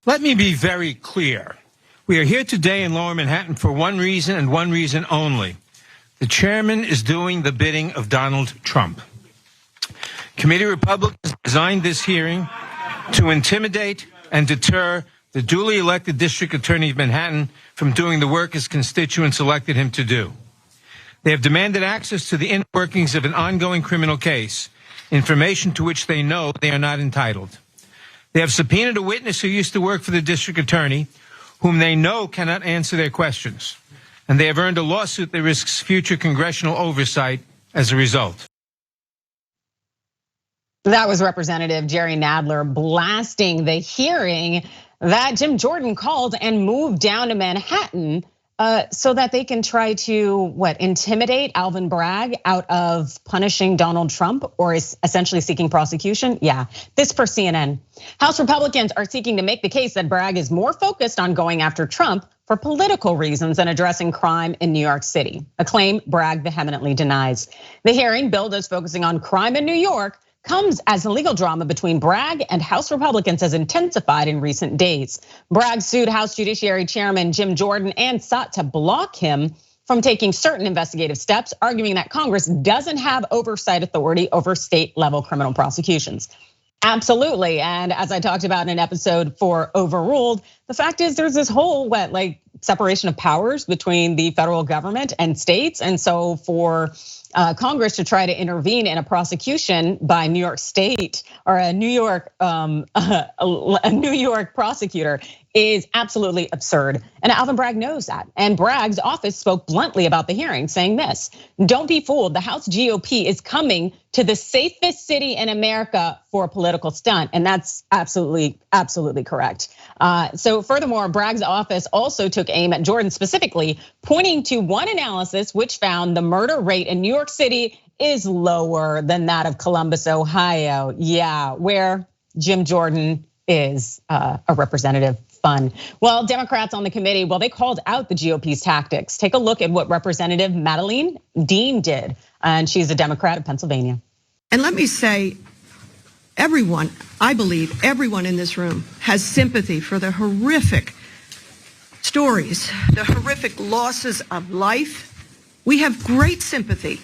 Let me be very clear. We are here today in Lower Manhattan for one reason and one reason only. The chairman is doing the bidding of Donald Trump. Committee Republicans designed this hearing to intimidate and deter the duly elected district attorney of Manhattan from doing the work his constituents elected him to do. They have demanded access to the inner workings of an ongoing criminal case, information to which they know they are not entitled. They have subpoenaed a witness who used to work for the district attorney, whom they know cannot answer their questions. And they have earned a lawsuit that risks future congressional oversight as a result. That was Representative Jerry Nadler blasting the hearing that Jim Jordan called and moved down to Manhattan so that they can try to, intimidate Alvin Bragg out of punishing Donald Trump or is essentially seeking prosecution? Yeah, this per CNN. House Republicans are seeking to make the case that Bragg is more focused on going after Trump for political reasons than addressing crime in New York City, a claim Bragg vehemently denies. The hearing, billed as focusing on crime in New York, comes as the legal drama between Bragg and House Republicans has intensified in recent days. Bragg sued House Judiciary Chairman Jim Jordan and sought to block him from taking certain investigative steps, arguing that Congress doesn't have oversight authority over state level criminal prosecutions. Absolutely, and as I talked about in an episode for Overruled, the fact is there's this whole separation of powers between the federal government and states, and so for Congress to try to intervene in a prosecution by New York State or a New York prosecutor is absolutely absurd. And Alvin Bragg knows that. And Bragg's office spoke bluntly about the hearing, saying this: "Don't be fooled. The House GOP is coming to the safest city in America for a political stunt." And that's absolutely correct. So furthermore, Bragg's office also took aim at Jordan specifically, pointing to one analysis which found the murder rate in New York City is lower than that of Columbus, Ohio. Yeah, where Jim Jordan is a representative. Fun. Well, Democrats on the committee, they called out the GOP's tactics. Take a look at what Representative Madeleine Dean did, and she's a Democrat of Pennsylvania. And let me say, everyone, I believe everyone in this room has sympathy for the horrific stories, the horrific losses of life. We have great sympathy.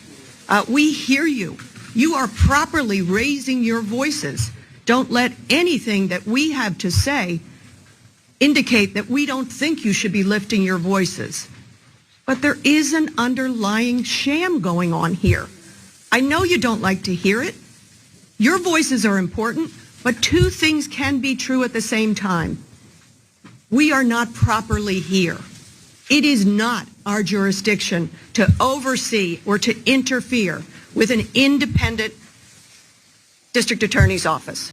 We hear you. You are properly raising your voices. Don't let anything that we have to say indicate that we don't think you should be lifting your voices. But there is an underlying sham going on here. I know you don't like to hear it. Your voices are important, but two things can be true at the same time. We are not properly here. It is not our jurisdiction to oversee or to interfere with an independent district attorney's office.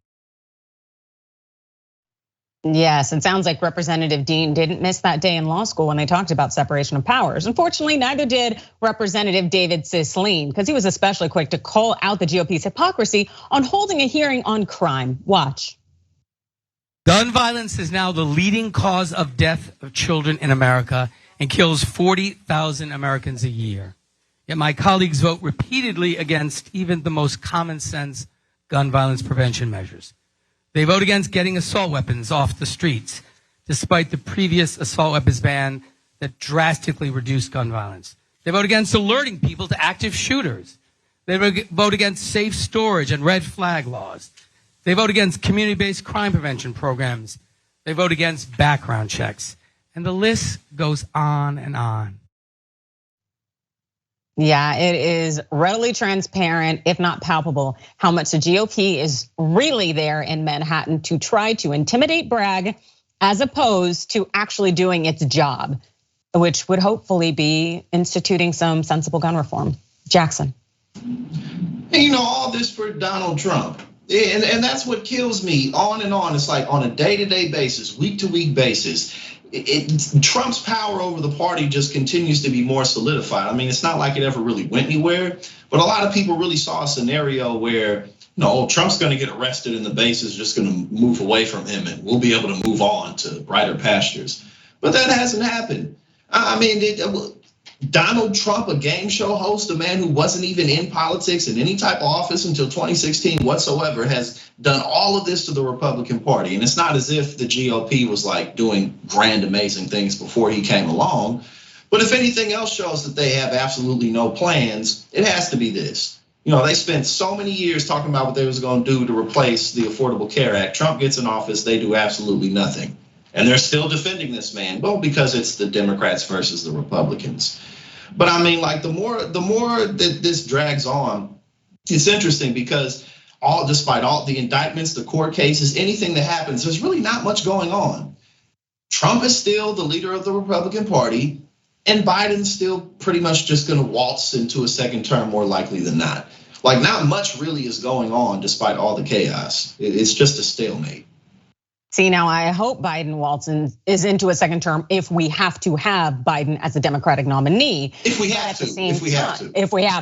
Yes, it sounds like Representative Dean didn't miss that day in law school when they talked about separation of powers. Unfortunately, neither did Representative David Cicilline, because he was especially quick to call out the GOP's hypocrisy on holding a hearing on crime. Watch. Gun violence is now the leading cause of death of children in America and kills 40,000 Americans a year. Yet my colleagues vote repeatedly against even the most common sense gun violence prevention measures. They vote against getting assault weapons off the streets, despite the previous assault weapons ban that drastically reduced gun violence. They vote against alerting people to active shooters. They vote against safe storage and red flag laws. They vote against community-based crime prevention programs. They vote against background checks. And the list goes on and on. Yeah, it is readily transparent, if not palpable, how much the GOP is really there in Manhattan to try to intimidate Bragg, as opposed to actually doing its job, which would hopefully be instituting some sensible gun reform. Jackson. All this for Donald Trump. And that's what kills me on and on. It's like on a day-to-day basis, week-to-week basis. Trump's power over the party just continues to be more solidified. I mean, it's not like it ever really went anywhere, but a lot of people really saw a scenario where, Trump's gonna get arrested and the base is just gonna move away from him and we'll be able to move on to brighter pastures. But that hasn't happened. I mean, Donald Trump, a game show host, a man who wasn't even in politics in any type of office until 2016 whatsoever, has done all of this to the Republican Party. And it's not as if the GOP was like doing grand, amazing things before he came along. But if anything else shows that they have absolutely no plans, it has to be this. They spent so many years talking about what they was going to do to replace the Affordable Care Act. Trump gets in office, they do absolutely nothing. And they're still defending this man, well, because it's the Democrats versus the Republicans. But I mean, like the more that this drags on, it's interesting because despite all the indictments, the court cases, anything that happens, there's really not much going on. Trump is still the leader of the Republican Party, and Biden's still pretty much just gonna waltz into a second term more likely than not. Like not much really is going on despite all the chaos. It's just a stalemate. See, now I hope Biden waltzes into a second term if we have to have Biden as a Democratic nominee. If we have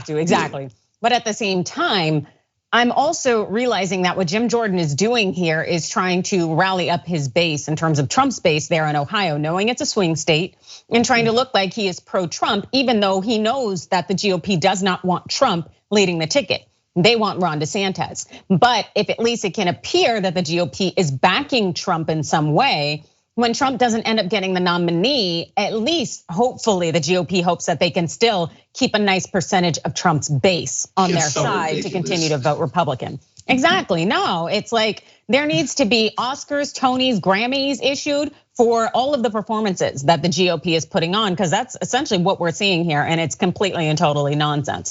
to, exactly. Yeah. But at the same time, I'm also realizing that what Jim Jordan is doing here is trying to rally up his base in terms of Trump's base there in Ohio, knowing it's a swing state and trying to look like he is pro-Trump, even though he knows that the GOP does not want Trump leading the ticket. They want Ron DeSantis. But if at least it can appear that the GOP is backing Trump in some way, when Trump doesn't end up getting the nominee, at least hopefully the GOP hopes that they can still keep a nice percentage of Trump's base on their side ridiculous. To continue to vote Republican. Exactly, no, it's like there needs to be Oscars, Tonys, Grammys issued for all of the performances that the GOP is putting on, because that's essentially what we're seeing here, and it's completely and totally nonsense.